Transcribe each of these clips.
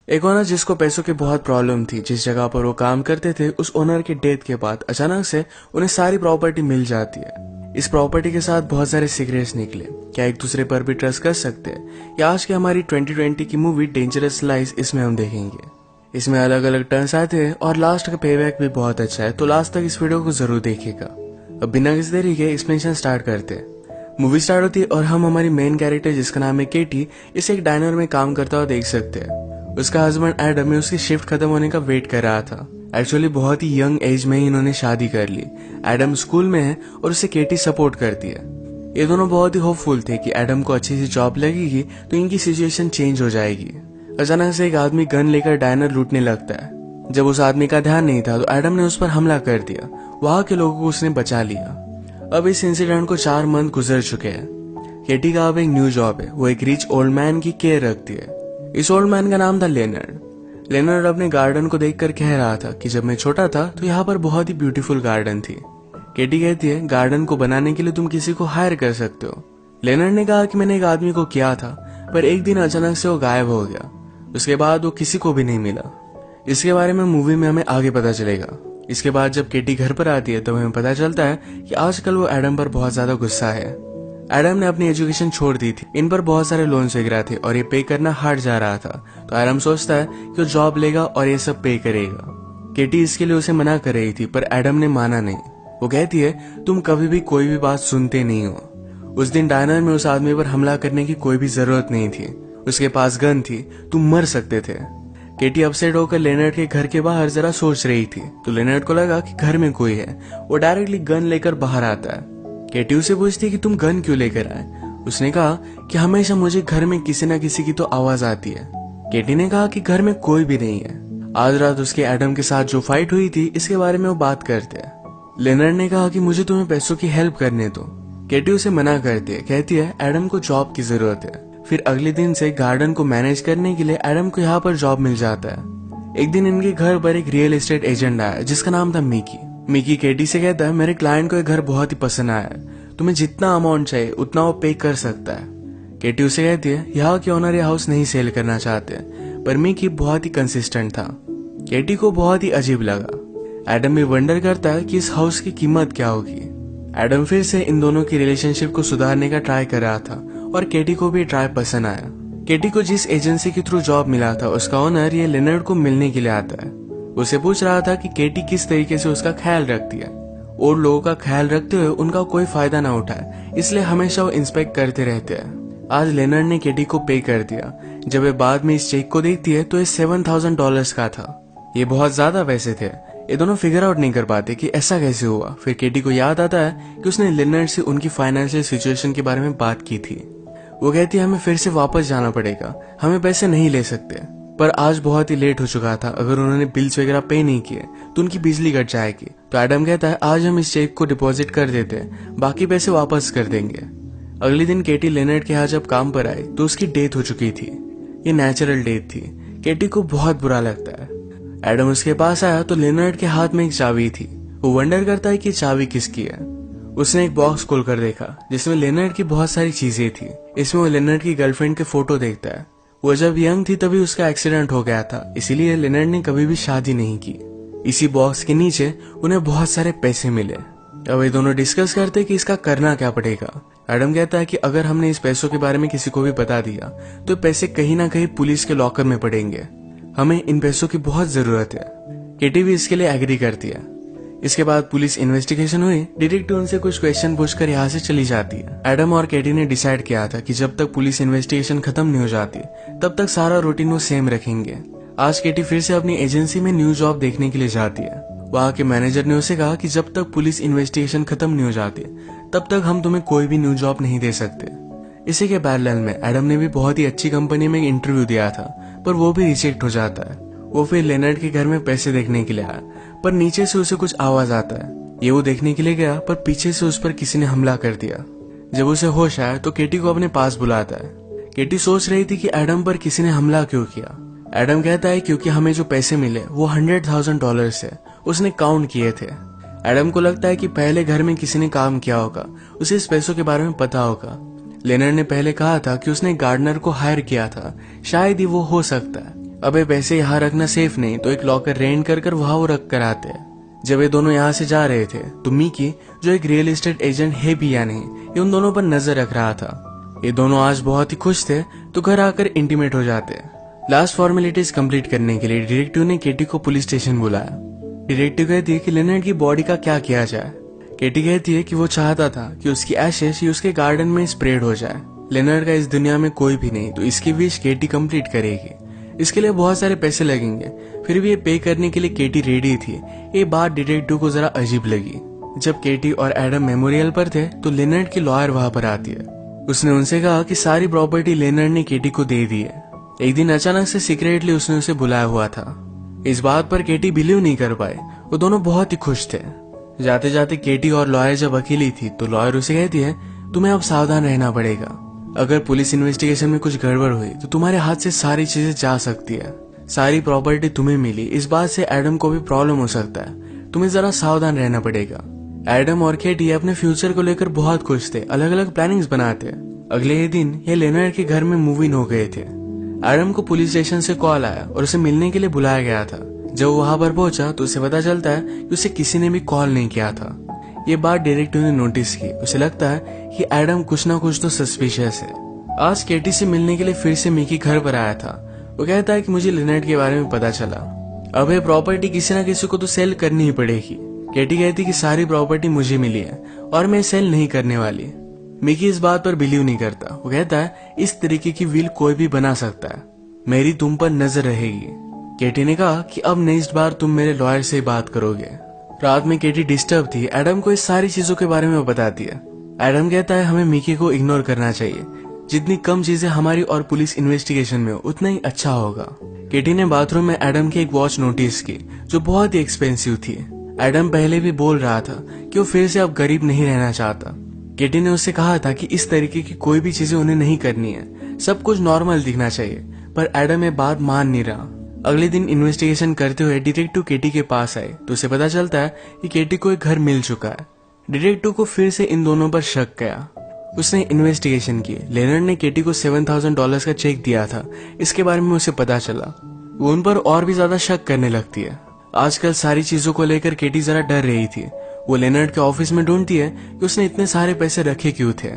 एक ओनर जिसको पैसों की बहुत प्रॉब्लम थी, जिस जगह पर वो काम करते थे, उस ओनर के डेथ के बाद अचानक से उन्हें सारी प्रॉपर्टी मिल जाती है। इस प्रॉपर्टी के साथ बहुत सारे सीक्रेट्स निकले। क्या एक दूसरे पर भी ट्रस्ट कर सकते हैं? या आज की हमारी 2020 की मूवी डेंजरस लाइज, इसमें हम देखेंगे। इसमें अलग अलग टर्न्स आते हैं और लास्ट का पेबैक भी बहुत अच्छा है, तो लास्ट तक इस वीडियो को जरूर देखिएगा। अब बिना किसी देरी के एक्सप्लेनेशन स्टार्ट करते हैं। मूवी स्टार्ट होती है और हम हमारी मेन कैरेक्टर जिसका नाम है केटी, इसे एक डाइनर में काम करता हुआ देख सकते हैं। उसका हस्बैंड एडम में उसकी शिफ्ट खत्म होने का वेट कर रहा था। एक्चुअली बहुत ही यंग एज में ही इन्होंने शादी कर ली। एडम स्कूल में है और उसे केटी सपोर्ट करती है। ये दोनों बहुत ही होपफुल थे कि एडम को अच्छी सी जॉब लगेगी तो इनकी सिचुएशन चेंज हो जाएगी। अचानक से एक आदमी गन लेकर डाइनर लूटने लगता है। जब उस आदमी का ध्यान नहीं था तो एडम ने उस पर हमला कर दिया। वहां के लोगों को उसने बचा लिया। अब इस इंसिडेंट को 4 मंथ गुजर चुके हैं। केटी का अब एक न्यू जॉब है। वो एक रिच ओल्ड मैन की केयर रखती है। इस ओल्ड मैन का नाम था लेनर्ड। लेनर्ड अपने गार्डन को देखकर कह रहा था कि जब मैं छोटा था तो यहाँ पर बहुत ही ब्यूटीफुल गार्डन थी। केटी कहती है, गार्डन को बनाने के लिए तुम किसी को हायर कर सकते हो। लेनर्ड ने कहा कि मैंने एक आदमी को किया था, पर एक दिन अचानक से वो गायब हो गया। उसके बाद वो किसी को भी नहीं मिला। इसके बारे में मूवी में हमें आगे पता चलेगा। इसके बाद जब केटी घर पर आती है तो हमें पता चलता है कि आजकल वो एडम पर बहुत ज्यादा गुस्सा है। एडम ने अपनी एजुकेशन छोड़ दी थी। इन पर बहुत सारे लोन्स वगैरह थे और ये पे करना हार्ड जा रहा था। तो एडम सोचता है कि वो जॉब लेगा और ये सब पे करेगा। केटी इसके लिए उसे मना कर रही थी, पर एडम ने माना नहीं। वो कहती है, तुम कभी भी कोई भी बात सुनते नहीं हो। उस दिन डाइनर में उस आदमी पर हमला करने की कोई भी जरूरत नहीं थी। उसके पास गन थी, तुम मर सकते थे। केटी अपसेट होकर लेनर्ड के घर के बाहर जरा सोच रही थी, तो लेनर्ड को लगा कि घर में कोई है। वो डायरेक्टली गन लेकर बाहर आता है। केटी उसे पूछती है कि तुम गन क्यों लेकर आए। उसने कहा कि हमेशा मुझे घर में किसी न किसी की तो आवाज आती है। केटी ने कहा कि घर में कोई भी नहीं है। आज रात उसके एडम के साथ जो फाइट हुई थी, इसके बारे में वो बात करते हैं। लेनर्ड ने कहा कि मुझे तुम्हें पैसों की हेल्प करने दो। केटी उसे मना करती है, कहती है एडम को जॉब की जरूरत है। फिर अगले दिन से गार्डन को मैनेज करने के लिए एडम को यहाँ पर जॉब मिल जाता है। एक दिन इनके घर पर एक रियल एस्टेट एजेंट आया जिसका नाम था मिकी। मिकी केटी से कहता है, मेरे क्लाइंट को एक घर बहुत ही पसंद आया है, तुम्हें जितना अमाउंट चाहिए उतना वो पे कर सकता है। केटी उसे कहती है, यहाँ के ओनर ये हाउस नहीं सेल करना चाहते, पर मिकी बहुत ही कंसिस्टेंट था। केटी को बहुत ही अजीब लगा। एडम भी वंडर करता है कि इस हाउस की कीमत क्या होगी। एडम फिर से इन दोनों की रिलेशनशिप को सुधारने का ट्राई कर रहा था और केटी को भी ट्राई पसंद आया। केटी को जिस एजेंसी के थ्रू जॉब मिला था, उसका ओनर ये लेनर्ड को मिलने के लिए आता है। उसे पूछ रहा था कि केटी किस तरीके से उसका ख्याल रखती है और लोगों का ख्याल रखते हुए उनका कोई फायदा ना उठाए, इसलिए हमेशा वो इंस्पेक्ट करते रहते हैं। आज लेनर्ड ने केटी को पे कर दिया। जब वे बाद में इस चेक को देखती है तो ये $7,000 का था। ये बहुत ज्यादा पैसे थे। ये दोनों फिगर आउट नहीं कर पाते कि ऐसा कैसे हुआ। फिर केटी को याद आता है कि उसने लेनर्ड से उनकी फाइनेंशियल सिचुएशन के बारे में बात की थी। वो कहती है, हमें फिर से वापस जाना पड़ेगा, हमें पैसे नहीं ले सकते। पर आज बहुत ही लेट हो चुका था। अगर उन्होंने बिल्स वगैरह पे नहीं किए तो उनकी बिजली कट जाएगी। तो एडम कहता है, आज हम इस चेक को डिपॉजिट कर देते हैं, बाकी पैसे वापस कर देंगे। अगले दिन केटी लेनर्ड के यहाँ जब काम पर आई तो उसकी डेथ हो चुकी थी। ये नेचुरल डेथ थी। केटी को बहुत बुरा लगता है। एडम उसके पास आया तो लेनर्ड के हाथ में एक चाबी थी। वो वंडर करता है कि चाबी किसकी है। उसने एक बॉक्स खोलकर देखा जिसमें लेनर्ड की बहुत सारी चीजें थी। इसमें वो लेनर्ड की गर्लफ्रेंड के फोटो देखता है। वो जब यंग थी तभी उसका एक्सीडेंट हो गया था, इसीलिए लेनर्ड ने कभी भी शादी नहीं की। इसी बॉक्स के नीचे उन्हें बहुत सारे पैसे मिले। अब ये दोनों डिस्कस करते कि इसका करना क्या पड़ेगा। एडम कहता है कि अगर हमने इस पैसों के बारे में किसी को भी बता दिया तो पैसे कहीं ना कहीं पुलिस के लॉकर में पड़ेंगे। हमें इन पैसों की बहुत जरूरत है। केटी भी इसके लिए एग्री करती है। इसके बाद पुलिस इन्वेस्टिगेशन हुई। डिटेक्टिव उनसे कुछ क्वेश्चन पूछकर यहाँ से चली जाती है। एडम और केटी ने डिसाइड किया था कि जब तक पुलिस इन्वेस्टिगेशन खत्म नहीं हो जाती तब तक सारा रूटीन वो सेम रखेंगे। आज केटी फिर से अपनी एजेंसी में न्यू जॉब देखने के लिए जाती है। वहाँ के मैनेजर ने उसे कहा कि जब तक पुलिस इन्वेस्टिगेशन खत्म नहीं हो जाती तब तक हम तुम्हें कोई भी न्यू जॉब नहीं दे सकते। इसी के पैरेलल में एडम ने भी बहुत ही अच्छी कंपनी में इंटरव्यू दिया था, पर वो भी रिजेक्ट हो जाता है। वो फिर लेनर्ड के घर में पैसे देखने के लिए आया, पर नीचे से उसे कुछ आवाज आता है। ये वो देखने के लिए गया, पर पीछे से उस पर किसी ने हमला कर दिया। जब उसे होश आया तो केटी को अपने पास बुलाता है। केटी सोच रही थी कि एडम पर किसी ने हमला क्यों किया। एडम कहता है क्योंकि हमें जो पैसे मिले वो $100,000 है, उसने काउंट किए थे। एडम को लगता है कि पहले घर में किसी ने काम किया होगा, उसे इस पैसों के बारे में पता होगा। लेनर्ड ने पहले कहा था कि उसने गार्डनर को हायर किया था, शायद ही वो हो सकता है। अबे पैसे यहाँ रखना सेफ नहीं, तो एक लॉकर रेंट कर वहां वो रख कर आते हैं। जब ये दोनों यहाँ से जा रहे थे तो मिकी, जो एक रियल एस्टेट एजेंट है भी या नहीं, ये उन दोनों पर नजर रख रहा था। ये दोनों आज बहुत ही खुश थे तो घर आकर इंटीमेट हो जाते। लास्ट फॉर्मेलिटीज कंप्लीट करने के लिए डिटेक्टिव ने केटी को पुलिस स्टेशन बुलाया। डिटेक्टिव कहती है कि लेनर्ड की बॉडी का क्या किया जाए। केटी कहती है कि वो चाहता था कि उसकी एशेस ही उसके गार्डन में स्प्रेड हो जाए। लेनर्ड का इस दुनिया में कोई भी नहीं, तो इसकी विश केटी कंप्लीट करेगी। इसके लिए बहुत सारे पैसे लगेंगे, फिर भी ये पे करने के लिए केटी रेडी थी। ये बात डिटेक्टिव को जरा अजीब लगी। जब केटी और एडम मेमोरियल पर थे तो लेनर्ड की लॉयर वहां पर आती है। उसने उनसे कहा कि सारी प्रॉपर्टी लेनर्ड ने केटी को दे दी है। एक दिन अचानक से सीक्रेटली उसने उसे बुलाया हुआ था। इस बात पर केटी बिलीव नहीं कर पाए। वो दोनों बहुत ही खुश थे। जाते जाते केटी और लॉयर जब अकेली थी तो लॉयर उसे कहती है, तुम्हें अब सावधान रहना पड़ेगा। अगर पुलिस इन्वेस्टिगेशन में कुछ गड़बड़ हुई तो तुम्हारे हाथ से सारी चीजें जा सकती है। सारी प्रॉपर्टी तुम्हें मिली, इस बात से एडम को भी प्रॉब्लम हो सकता है। तुम्हें जरा सावधान रहना पड़ेगा। एडम और केटी अपने फ्यूचर को लेकर बहुत खुश थे, अलग अलग प्लानिंग्स बनाते। अगले ही दिन ये लेनर्ड के घर में मूव इन हो गए थे। एडम को पुलिस स्टेशन से कॉल आया और उसे मिलने के लिए बुलाया गया था। जब वो वहां पर पहुंचा तो उसे पता चलता है कि उसे किसी ने भी कॉल नहीं किया था। ये बात डिटेक्टिव ने नोटिस की। उसे लगता है कि एडम कुछ ना कुछ तो सस्पिशियस है। आज केटी से मिलने के लिए फिर से मिकी घर पर आया था। वो कहता है कि मुझे लेनर्ड के बारे में पता चला। अब ये प्रॉपर्टी किसी न किसी को तो सेल करनी ही पड़ेगी। केटी कहती कि सारी प्रॉपर्टी मुझे मिली है और मैं सेल नहीं करने वाली। मिकी इस बात पर बिलीव नहीं करता। वो कहता है इस तरीके की विल कोई भी बना सकता है, मेरी तुम पर नजर रहेगी। केटी ने कहा कि अब नेक्स्ट बार तुम मेरे लॉयर से बात करोगे। रात में केटी डिस्टर्ब थी। एडम को इस सारी चीजों के बारे में बताती है। एडम कहता है हमें मिकी को इग्नोर करना चाहिए। जितनी कम चीजें हमारी और पुलिस इन्वेस्टिगेशन में हो उतना ही अच्छा होगा। केटी ने बाथरूम में एडम की एक वॉच नोटिस की जो बहुत ही एक्सपेंसिव थी। एडम पहले भी बोल रहा था कि वो फिर से अब गरीब नहीं रहना चाहता। केटी ने उससे कहा था कि इस तरीके की कोई भी चीजें उन्हें नहीं करनी है, सब कुछ नॉर्मल दिखना चाहिए, पर एडम ये बात मान नहीं रहा। अगले दिन इन्वेस्टिगेशन करते हुए डिटेक्टिव केटी के पास आए तो उसे पता चलता है कि केटी को एक घर मिल चुका है। डिटेक्टिव को फिर से इन दोनों पर शक गया। उसने इन्वेस्टिगेशन की। लेनर्ड ने केटी को $7,000 का चेक दिया था। इसके बारे में उसे पता चला। वो उन पर और भी ज्यादा शक करने लगती है। आजकल सारी चीजों को लेकर केटी जरा डर रही थी। वो लेनर्ड के ऑफिस में ढूंढती है कि उसने इतने सारे पैसे रखे क्यों थे।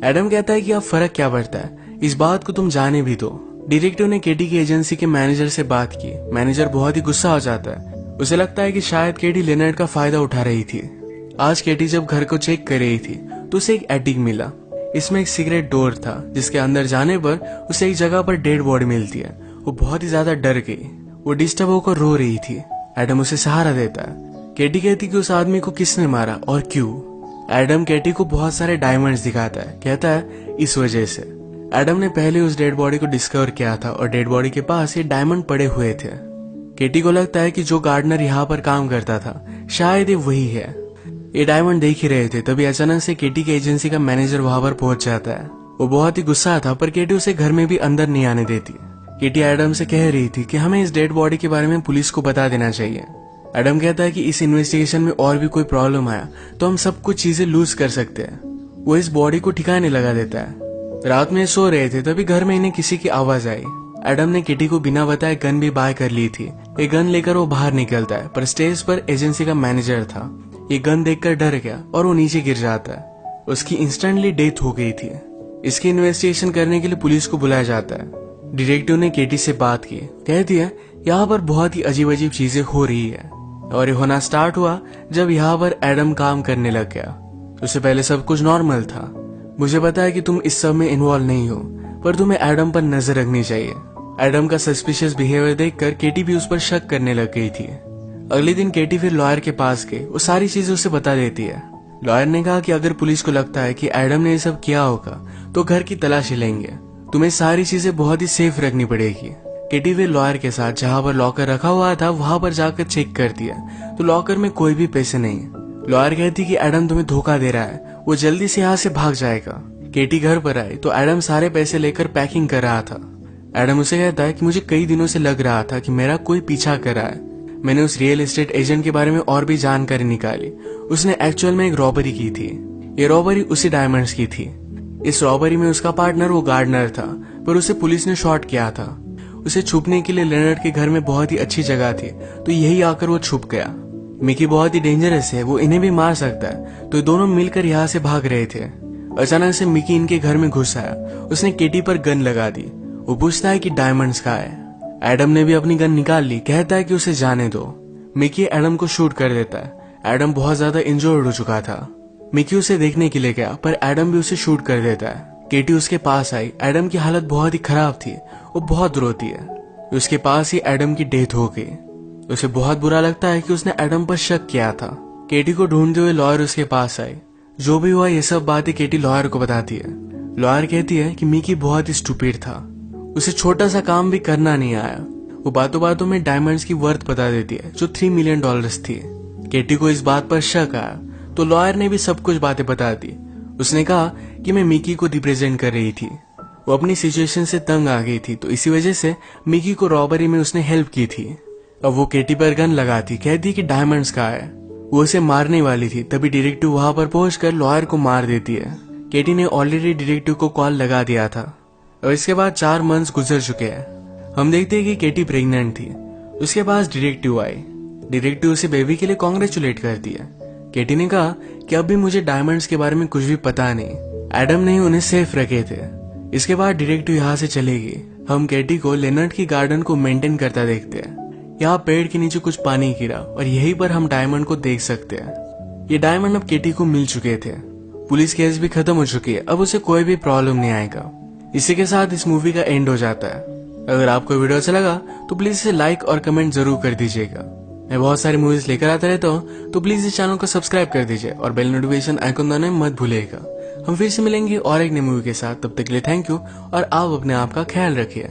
एडम कहता है कि अब फर्क क्या पड़ता है, इस बात को तुम जाने भी दो। डिटेक्टिव ने केटी की एजेंसी के मैनेजर से बात की। मैनेजर बहुत ही गुस्सा हो जाता है। उसे लगता है कि शायद केटी लेनर्ड का फायदा उठा रही थी। आज केटी जब घर को चेक कर रही थी तो उसे एक एटिक मिला। इसमें एक सीक्रेट डोर था जिसके अंदर जाने पर उसे एक जगह पर डेड बॉडी मिलती है। वो बहुत ही ज्यादा डर गई। वो डिस्टर्ब होकर रो रही थी। एडम उसे सहारा देता है। केटी कहती कि उस आदमी को किसने मारा और क्यों। एडम केटी को बहुत सारे डायमंड्स दिखाता है। कहता है इस वजह से। एडम ने पहले उस डेड बॉडी को डिस्कवर किया था और डेड बॉडी के पास ये डायमंड पड़े हुए थे। केटी को लगता है कि जो गार्डनर यहाँ पर काम करता था शायद ये वही है। ये डायमंड देख ही रहे थे तभी अचानक से केटी की एजेंसी का मैनेजर वहां पर पहुंच जाता है। वो बहुत ही गुस्सा था पर केटी उसे घर में भी अंदर नहीं आने देती। केटी एडम से कह रही थी कि हमें इस डेड बॉडी के बारे में पुलिस को बता देना चाहिए। एडम कहता है कि इस इन्वेस्टिगेशन में और भी कोई प्रॉब्लम आया तो हम सब कुछ चीजें लूज कर सकते हैं। वो इस बॉडी को ठिकाने लगा देता है। रात में सो रहे थे तभी घर में इन्हें किसी की आवाज आई। एडम ने किटी को बिना बताए गन भी बाय कर ली थी। ये गन लेकर वो बाहर निकलता है पर स्टेज पर एजेंसी का मैनेजर था। ये गन देखकर डर गया और वो नीचे गिर जाता है। उसकी इंस्टेंटली डेथ हो गई थी। इसकी इन्वेस्टिगेशन करने के लिए पुलिस को बुलाया जाता है। डिटेक्टिव ने केटी से बात की। कहती है यहाँ पर बहुत ही अजीब अजीब चीजें हो रही है और ये होना स्टार्ट हुआ जब यहाँ पर एडम काम करने लग गया। उससे पहले सब कुछ नॉर्मल था। मुझे पता है कि तुम इस सब में इन्वॉल्व नहीं हो पर तुम्हें एडम पर नजर रखनी चाहिए। एडम का सस्पिशियस बिहेवियर देखकर केटी भी उस पर शक करने लग गई थी। अगले दिन केटी फिर लॉयर के पास गई। वो सारी चीजें उसे बता देती है। लॉयर ने कहा कि अगर पुलिस को लगता है कि एडम ने ये सब किया होगा तो घर की तलाशी लेंगे। तुम्हें सारी चीजें बहुत ही सेफ रखनी पड़ेगी। केटी फिर लॉयर के साथ जहाँ पर लॉकर रखा हुआ था वहां पर जाकर चेक करती है तो लॉकर में कोई भी पैसे नहीं है। लॉयर कहती कि एडम तुम्हें धोखा दे रहा है, वो जल्दी से यहाँ से भाग जाएगा। केटी घर पर आई तो एडम सारे पैसे लेकर पैकिंग कर रहा था। एडम उसे कहता है कि मुझे कई दिनों से लग रहा था कि मेरा कोई पीछा कर रहा है। मैंने उस रियल एस्टेट एजेंट के बारे में और भी जानकारी निकाली। उसने एक्चुअल में एक रॉबरी की थी। ये रॉबरी उसी डायमंड्स की थी। इस रॉबरी में उसका पार्टनर वो गार्डनर था पर उसे पुलिस ने शॉट किया था। उसे छुपने के लिए लेनर्ड के घर में बहुत ही अच्छी जगह थी, तो यही आकर वो छुप गया। मिकी बहुत ही डेंजरस है, वो इन्हें भी मार सकता है, तो ये दोनों मिलकर यहाँ से भाग रहे थे। अचानक से मिकी इनके घर में घुस आया। उसने केटी पर गन लगा दी। वो पूछता है कि डायमंड्स कहाँ है। एडम ने भी अपनी गन निकाल ली, कहता है कि उसे जाने दो। मिकी एडम को शूट कर देता है। एडम बहुत ज्यादा इंजर्ड हो चुका था। मिकी उसे देखने के लिए गया, पर एडम भी उसे शूट कर देता है। केटी उसके पास आई। एडम की हालत बहुत ही खराब थी, वो बहुत रोती है। उसके पास ही एडम की डेथ हो गई। उसे बहुत बुरा लगता है कि उसने एडम पर शक किया था। केटी को ढूंढते हुए लॉयर उसके पास आई। जो भी हुआ ये सब बातें केटी लॉयर को बताती है। लॉयर कहती है कि मिकी बहुत ही स्टूपिड था, उसे छोटा सा काम भी करना नहीं आया। वो बातों बातों में डायमंड्स की वर्थ बता देती है, जो $3 मिलियन थी। केटी को इस बात पर शक आया, तो लॉयर ने भी सब कुछ बातें बता दी। उसने कहा कि मैं मिकी को रिप्रेजेंट कर रही थी। वो अपनी सिचुएशन से तंग आ गई थी, तो इसी वजह से मिकी को रॉबरी में उसने हेल्प की थी। अब वो केटी पर गन लगाती, कहती कि डायमंड्स कहाँ है। वो उसे मारने वाली थी, तभी डिटेक्टिव वहां पर पहुंचकर लॉयर को मार देती है। केटी ने ऑलरेडी डिटेक्टिव को कॉल लगा दिया था। और इसके बाद 4 मंथ्स गुजर चुके हैं। हम देखते हैं कि केटी प्रेग्नेंट थी। उसके पास डिटेक्टिव आई। डिटेक्टिव उसे बेबी के लिए कांग्रेचुलेट करती है। केटी ने कहा कि अब भी मुझे डायमंड्स के बारे में कुछ भी पता नहीं, एडम ने ही उन्हें सेफ रखे थे। इसके बाद डिटेक्टिव यहाँ से चलेगी। हम केटी को लेनर्ड की गार्डन को मेंटेन करता देखते हैं। यहाँ पेड़ के नीचे कुछ पानी गिरा और यहीं पर हम डायमंड को देख सकते हैं। ये डायमंड अब केटी को मिल चुके थे। पुलिस केस भी खत्म हो चुकी है, अब उसे कोई भी प्रॉब्लम नहीं आएगा। इसी के साथ इस मूवी का एंड हो जाता है। अगर आपको वीडियो अच्छा लगा तो प्लीज इसे लाइक और कमेंट जरूर कर दीजिएगा। मैं बहुत सारी मूवीज लेकर आता रहता हूँ, तो प्लीज इस चैनल को सब्सक्राइब कर दीजिए और बेल नोटिफिकेशन आइकन दबाना मत भूलिएगा। हम फिर से मिलेंगे और एक नई मूवी के साथ। तब तक के लिए थैंक यू और आप अपने आप का ख्याल रखिए।